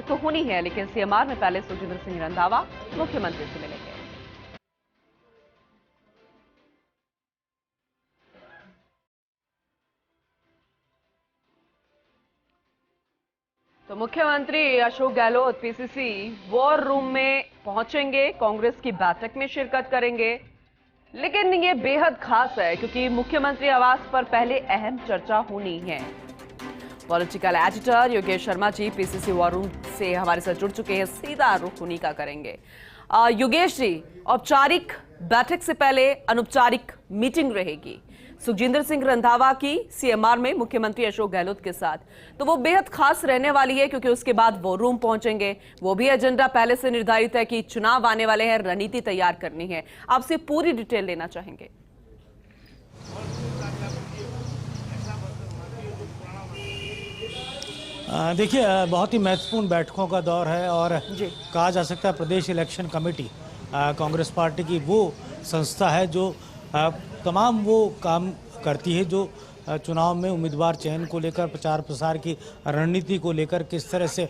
बैठक तो होनी है, लेकिन सीएमआर में पहले सुखजिंदर सिंह रंधावा मुख्यमंत्री से मिलेंगे। तो मुख्यमंत्री Ashok Gehlot PCC war room में पहुंचेंगे, कांग्रेस की बैठक में शिरकत करेंगे। लेकिन ये बेहद खास है क्योंकि मुख्यमंत्री आवास पर पहले अहम चर्चा होनी है। Political editor Yogesh Sharma ji PCC war room से हमारे साथ जुड़ चुके हैं, सीधा रुख उन्हीं का करेंगे। योगेश जी, औपचारिक बैठक से पहले अनौपचारिक मीटिंग रहेगी सुखजिंदर सिंह रंधावा की सीएमआर में मुख्यमंत्री अशोक गहलोत के साथ, तो वो बेहद खास रहने वाली है क्योंकि उसके बाद वो रूम पहुंचेंगे। वो भी एजेंडा पहले से निर्धारित है कि चुनाव आने वाले हैं, रणनीति तैयार करनी है। आपसे पूरी डिटेल लेना चाहेंगे। देखिए, बहुत ही महत्वपूर्ण बैठकों का दौर है और कहा जा सकता है प्रदेश इलेक्शन कमेटी कांग्रेस पार्टी की वो संस्था है जो तमाम वो काम करती है जो चुनाव में उम्मीदवार चयन को लेकर, प्रचार प्रसार की रणनीति को लेकर, किस तरह से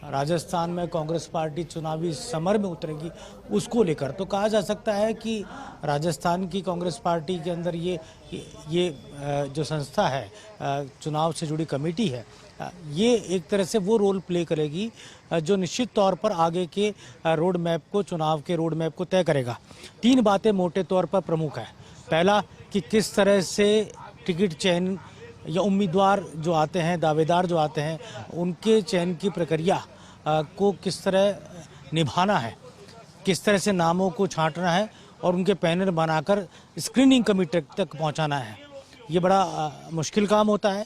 राजस्थान में कांग्रेस पार्टी चुनावी समर में उतरेगी उसको लेकर। तो कहा जा सकता है कि राजस्थान की कांग्रेस पार्टी के अंदर ये जो संस्था है, चुनाव से जुड़ी कमेटी है, ये एक तरह से वो रोल प्ले करेगी जो निश्चित तौर पर आगे के रोड मैप को, चुनाव के रोड मैप को तय करेगा। 3 बातें मोटे तौर पर प्रमुख है। पहला कि किस तरह से टिकट चयन या उम्मीदवार जो आते हैं, दावेदार जो आते हैं, उनके चयन की प्रक्रिया को किस तरह निभाना है, किस तरह से नामों को छांटना है और उनके पैनल बनाकर स्क्रीनिंग कमेटी तक पहुंचाना है। ये बड़ा मुश्किल काम होता है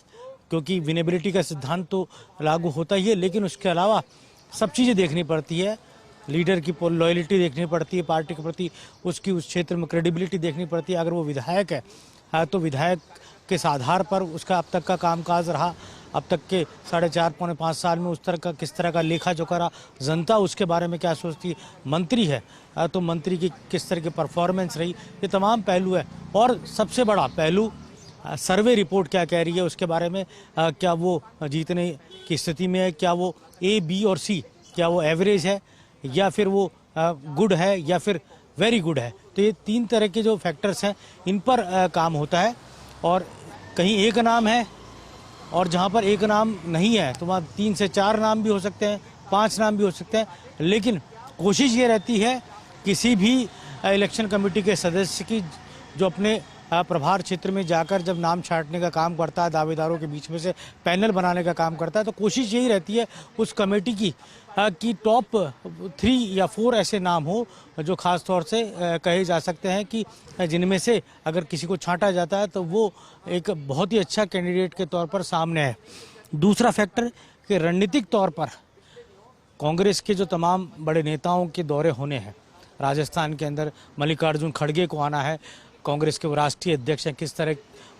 क्योंकि विनेबिलिटी का सिद्धांत तो लागू होता ही है, लेकिन उसके अलावा सब चीज़ें देखनी पड़ती है। लीडर की लॉयल्टी देखनी पड़ती है पार्टी के प्रति, उसकी उस क्षेत्र में क्रेडिबिलिटी देखनी पड़ती है। अगर वो विधायक है तो विधायक के आधार पर उसका अब तक का कामकाज रहा, अब तक के 4.5 पौने 5 साल में उस तरह का किस तरह का लेखा जोखा रहा, जनता उसके बारे में क्या सोचती है। मंत्री है तो मंत्री की किस तरह की परफॉर्मेंस रही, ये तमाम पहलू है। और सबसे बड़ा पहलू सर्वे रिपोर्ट क्या कह रही है उसके बारे में, क्या वो जीतने की स्थिति में है, क्या वो A, B और C, क्या वो एवरेज है या फिर वो गुड है या फिर वेरी गुड है। तो ये 3 तरह के जो फैक्टर्स हैं इन पर काम होता है। और कहीं एक नाम है और जहाँ पर एक नाम नहीं है तो वहाँ 3 से 4 नाम भी हो सकते हैं, 5 नाम भी हो सकते हैं। लेकिन कोशिश ये रहती है किसी भी इलेक्शन कमेटी के सदस्य की जो अपने प्रभार क्षेत्र में जाकर जब नाम छांटने का काम करता है, दावेदारों के बीच में से पैनल बनाने का काम करता है, तो कोशिश यही रहती है उस कमेटी की कि टॉप 3 या 4 ऐसे नाम हो जो ख़ास तौर से कहे जा सकते हैं कि जिनमें से अगर किसी को छांटा जाता है तो वो एक बहुत ही अच्छा कैंडिडेट के तौर पर सामने है। दूसरा फैक्टर कि रणनीतिक तौर पर कांग्रेस के जो तमाम बड़े नेताओं के दौरे होने हैं राजस्थान के अंदर, मल्लिकार्जुन खड़गे को आना है, कांग्रेस के वो राष्ट्रीय अध्यक्ष हैं, किस तरह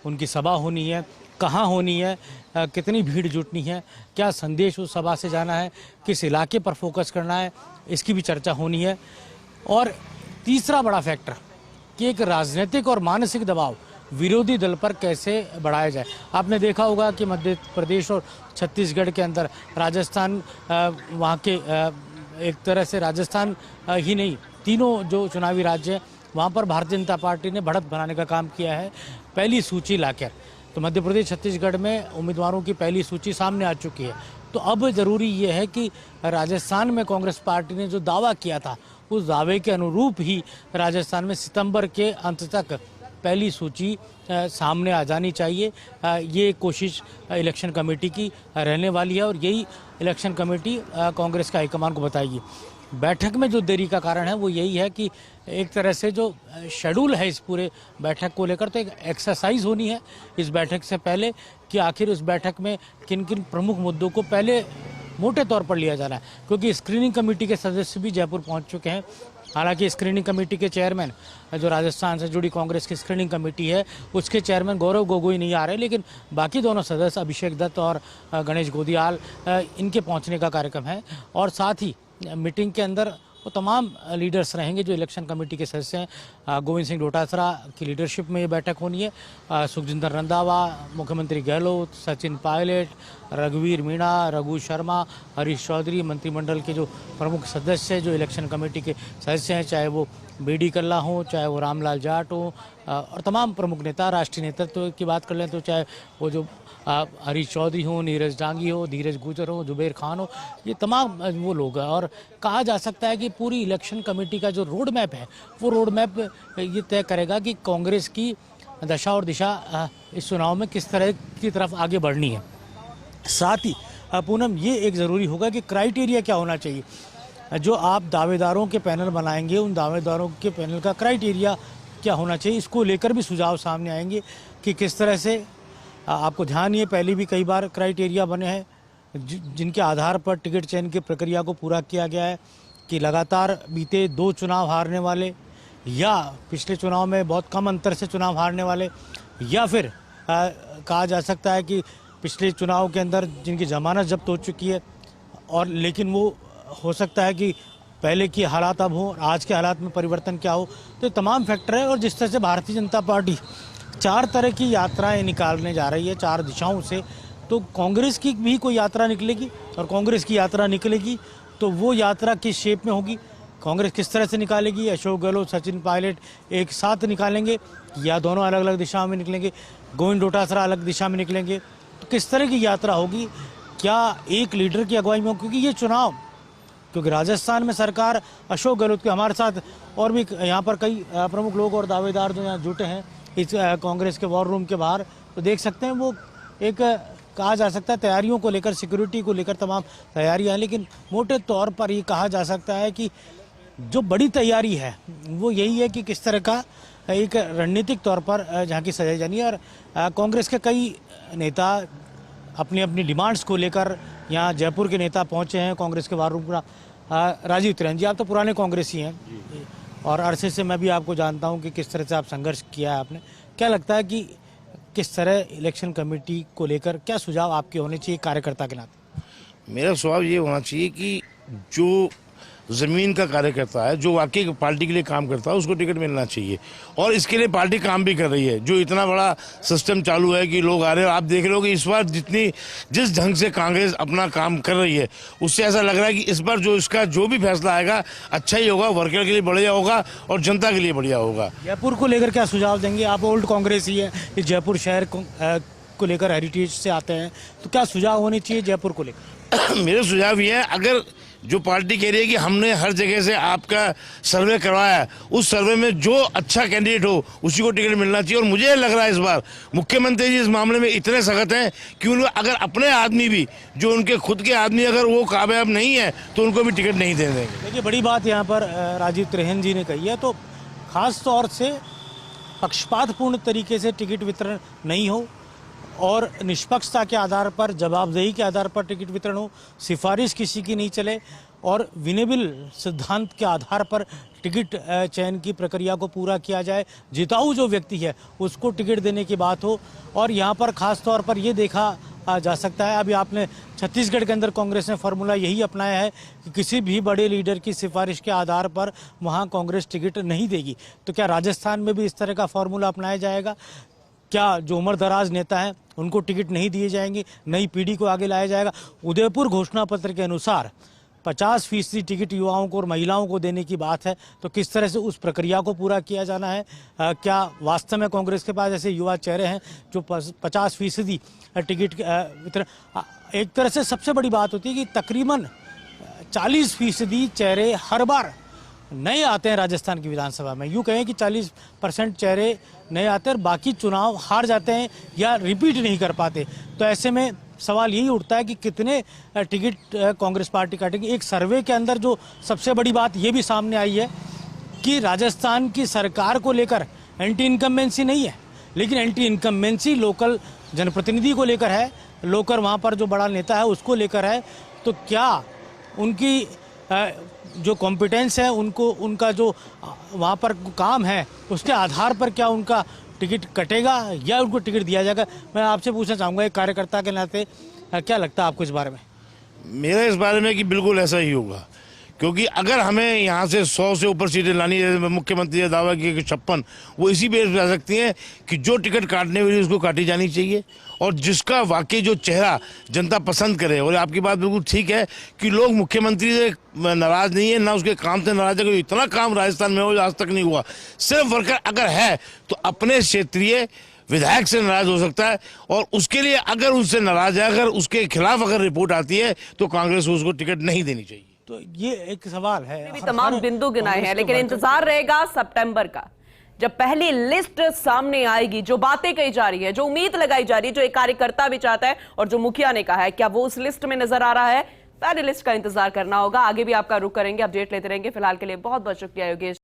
उनकी सभा होनी है, कहाँ होनी है, कितनी भीड़ जुटनी है, क्या संदेश उस सभा से जाना है, किस इलाके पर फोकस करना है, इसकी भी चर्चा होनी है। और तीसरा बड़ा फैक्टर कि एक राजनीतिक और मानसिक दबाव विरोधी दल पर कैसे बढ़ाया जाए। आपने देखा होगा कि मध्य प्रदेश और छत्तीसगढ़ के अंदर राजस्थान, वहाँ के एक तरह से राजस्थान ही नहीं, तीनों जो चुनावी राज्य हैं वहाँ पर भारतीय जनता पार्टी ने बढ़त बनाने का काम किया है पहली सूची लाकर। तो मध्य प्रदेश, छत्तीसगढ़ में उम्मीदवारों की पहली सूची सामने आ चुकी है। तो अब ज़रूरी ये है कि राजस्थान में कांग्रेस पार्टी ने जो दावा किया था उस दावे के अनुरूप ही राजस्थान में सितंबर के अंत तक पहली सूची सामने आ जानी चाहिए। ये कोशिश इलेक्शन कमेटी की रहने वाली है और यही इलेक्शन कमेटी कांग्रेस के हाईकमान को बताएगी। बैठक में जो देरी का कारण है वो यही है कि एक तरह से जो शेड्यूल है इस पूरे बैठक को लेकर, तो एक एक्सरसाइज होनी है इस बैठक से पहले कि आखिर उस बैठक में किन किन प्रमुख मुद्दों को पहले मोटे तौर पर लिया जाना है। क्योंकि स्क्रीनिंग कमेटी के सदस्य भी जयपुर पहुंच चुके हैं। हालांकि स्क्रीनिंग कमेटी के चेयरमैन, जो राजस्थान से जुड़ी कांग्रेस की स्क्रीनिंग कमेटी है, उसके चेयरमैन गौरव गोगोई नहीं आ रहे, लेकिन बाकी दोनों सदस्य अभिषेक दत्त और गणेश गोदियाल, इनके पहुंचने का कार्यक्रम है। और साथ ही मीटिंग के अंदर वो तमाम लीडर्स रहेंगे जो इलेक्शन कमेटी के सदस्य हैं। गोविंद सिंह डोटासरा की लीडरशिप में ये बैठक होनी है। सुखजिंदर रंधावा, मुख्यमंत्री गहलोत, सचिन पायलट, रघुवीर मीणा, रघु शर्मा, हरीश चौधरी, मंत्रिमंडल के जो प्रमुख सदस्य हैं, जो इलेक्शन कमेटी के सदस्य हैं, चाहे वो बीडी कल्ला हो, चाहे वो रामलाल जाट हो, और तमाम प्रमुख नेता, राष्ट्रीय नेतृत्व की बात कर लें तो चाहे वो जो हरीश चौधरी हो, नीरज डांगी हो, धीरज गुजर हो, जुबेर खान हो, ये तमाम वो लोग हैं। और कहा जा सकता है कि पूरी इलेक्शन कमेटी का जो रोड मैप है, वो रोड मैप ये तय करेगा कि कांग्रेस की दशा और दिशा इस चुनाव में किस तरह की तरफ आगे बढ़नी है। साथ ही पूनम, ये एक ज़रूरी होगा कि क्राइटेरिया क्या होना चाहिए। जो आप दावेदारों के पैनल बनाएंगे, उन दावेदारों के पैनल का क्राइटेरिया क्या होना चाहिए, इसको लेकर भी सुझाव सामने आएंगे कि किस तरह से। आपको ध्यान ये पहले भी कई बार क्राइटेरिया बने हैं जिनके आधार पर टिकट चयन की प्रक्रिया को पूरा किया गया है कि लगातार बीते 2 चुनाव हारने वाले, या पिछले चुनाव में बहुत कम अंतर से चुनाव हारने वाले, या फिर कहा जा सकता है कि पिछले चुनाव के अंदर जिनकी जमानत जब्त हो चुकी है, और लेकिन वो हो सकता है कि पहले की हालात अब हो, आज के हालात में परिवर्तन क्या हो। तो तमाम फैक्टर है। और जिस तरह से भारतीय जनता पार्टी 4 तरह की यात्राएं निकालने जा रही है, 4 दिशाओं से, तो कांग्रेस की भी कोई यात्रा निकलेगी, और कांग्रेस की यात्रा निकलेगी तो वो यात्रा किस शेप में होगी, कांग्रेस किस तरह से निकालेगी। अशोक गहलोत, सचिन पायलट एक साथ निकालेंगे या दोनों अलग अलग दिशाओं में निकलेंगे, गोविंद डोटासरा अलग दिशा में निकलेंगे, तो किस तरह की यात्रा होगी, क्या एक लीडर की अगुवाई में होगी। क्योंकि ये चुनाव, क्योंकि राजस्थान में सरकार अशोक गहलोत के, हमारे साथ और भी यहाँ पर कई प्रमुख लोग और दावेदार जो यहाँ जुटे हैं इस कांग्रेस के वॉर रूम के बाहर, तो देख सकते हैं वो एक कहा जा सकता है तैयारियों को लेकर, सिक्योरिटी को लेकर तमाम तैयारियां हैं। लेकिन मोटे तौर पर ये कहा जा सकता है कि जो बड़ी तैयारी है वो यही है कि किस तरह का एक रणनीतिक तौर पर जहाँ की सजाई जानी है। और कांग्रेस के कई नेता अपनी अपनी डिमांड्स को लेकर यहाँ जयपुर के नेता पहुँचे हैं कांग्रेस के वॉर रूम का। राजीव त्रिवेदी जी, आप तो पुराने कांग्रेसी हैं और अरसे से मैं भी आपको जानता हूं कि किस तरह से आप संघर्ष किया है आपने। क्या लगता है कि किस तरह इलेक्शन कमेटी को लेकर क्या सुझाव आपके होने चाहिए कार्यकर्ता के नाते? मेरा सुझाव ये होना चाहिए कि जो ज़मीन का कार्यकर्ता है, जो वाकई पार्टी के लिए काम करता है, उसको टिकट मिलना चाहिए। और इसके लिए पार्टी काम भी कर रही है। जो इतना बड़ा सिस्टम चालू है कि लोग आ रहे हैं, आप देख रहे हो कि इस बार जिस ढंग से कांग्रेस अपना काम कर रही है, उससे ऐसा लग रहा है कि इस बार जो भी फैसला आएगा अच्छा ही होगा, वर्कर के लिए बढ़िया होगा और जनता के लिए बढ़िया होगा। जयपुर को लेकर क्या सुझाव देंगे? आप ओल्ड कांग्रेस ही है, इस जयपुर शहर को लेकर हेरिटेज से आते हैं, तो क्या सुझाव होने चाहिए जयपुर को लेकर? मेरे सुझाव ये है, अगर जो पार्टी कह रही है कि हमने हर जगह से आपका सर्वे करवाया है, उस सर्वे में जो अच्छा कैंडिडेट हो उसी को टिकट मिलना चाहिए। और मुझे लग रहा है इस बार मुख्यमंत्री जी इस मामले में इतने सख्त हैं कि उनको अगर अपने आदमी भी, जो उनके खुद के आदमी अगर वो कामयाब नहीं है तो उनको भी टिकट नहीं दे देंगे। देखिए, बड़ी बात यहाँ पर राजीव त्रिवेदी जी ने कही है, तो खास तौर से पक्षपातपूर्ण तरीके से टिकट वितरण नहीं हो और निष्पक्षता के आधार पर, जवाबदेही के आधार पर टिकट वितरण हो, सिफारिश किसी की नहीं चले और विनेबल सिद्धांत के आधार पर टिकट चयन की प्रक्रिया को पूरा किया जाए, जिताऊ जो व्यक्ति है उसको टिकट देने की बात हो। और यहाँ पर खास तौर पर ये देखा जा सकता है, अभी आपने छत्तीसगढ़ के अंदर कांग्रेस ने फार्मूला यही अपनाया है कि किसी भी बड़े लीडर की सिफारिश के आधार पर वहाँ कांग्रेस टिकट नहीं देगी। तो क्या राजस्थान में भी इस तरह का फार्मूला अपनाया जाएगा? क्या जो उम्र दराज नेता हैं उनको टिकट नहीं दिए जाएंगे, नई पीढ़ी को आगे लाया जाएगा? उदयपुर घोषणा पत्र के अनुसार 50% टिकट युवाओं को और महिलाओं को देने की बात है, तो किस तरह से उस प्रक्रिया को पूरा किया जाना है? क्या वास्तव में कांग्रेस के पास ऐसे युवा चेहरे हैं जो 50% टिकट वितरण? एक तरह से सबसे बड़ी बात होती है कि तकरीबन 40% चेहरे हर बार नए आते हैं राजस्थान की विधानसभा में। यूँ कहें कि 40% चेहरे नए आते हैं और बाकी चुनाव हार जाते हैं या रिपीट नहीं कर पाते। तो ऐसे में सवाल यही उठता है कि कितने टिकट कांग्रेस पार्टी काटेगी। एक सर्वे के अंदर जो सबसे बड़ी बात ये भी सामने आई है कि राजस्थान की सरकार को लेकर एंटी इनकम्बेंसी नहीं है, लेकिन एंटी इनकम्बेंसी लोकल जनप्रतिनिधि को लेकर है, लोकल वहाँ पर जो बड़ा नेता है उसको लेकर है। तो क्या उनकी जो कॉम्पिटेंस है, उनका जो वहाँ पर काम है, उसके आधार पर क्या उनका टिकट कटेगा या उनको टिकट दिया जाएगा? मैं आपसे पूछना चाहूँगा एक कार्यकर्ता के नाते, क्या लगता है आपको इस बारे में? मेरा इस बारे में कि बिल्कुल ऐसा ही होगा, क्योंकि अगर हमें यहाँ से 100 से ऊपर सीटें लानी है, मुख्यमंत्री ने दावा किया कि 56, वो इसी बेस पे आ सकती हैं कि जो टिकट काटने वाली उसको काटी जानी चाहिए और जिसका वाकई जो चेहरा जनता पसंद करे। और आपकी बात बिल्कुल ठीक है कि लोग मुख्यमंत्री से नाराज नहीं है, ना उसके काम से नाराज है, क्योंकि इतना काम राजस्थान में हो आज तक नहीं हुआ। सिर्फ वर्कर अगर है तो अपने क्षेत्रीय विधायक से नाराज हो सकता है, और उसके लिए अगर उनसे नाराज है, अगर उसके खिलाफ अगर रिपोर्ट आती है तो कांग्रेस को उसको टिकट नहीं देनी चाहिए। तो ये एक सवाल है। भी तमाम बिंदु गिनाए हैं, लेकिन इंतजार रहेगा सितंबर का, जब पहली लिस्ट सामने आएगी। जो बातें कही जा रही है, जो उम्मीद लगाई जा रही है, जो एक कार्यकर्ता भी चाहता है और जो मुखिया ने कहा है, क्या वो उस लिस्ट में नजर आ रहा है? पहली लिस्ट का इंतजार करना होगा। आगे भी आपका रुख करेंगे, अपडेट लेते रहेंगे। फिलहाल के लिए बहुत बहुत शुक्रिया योगेश।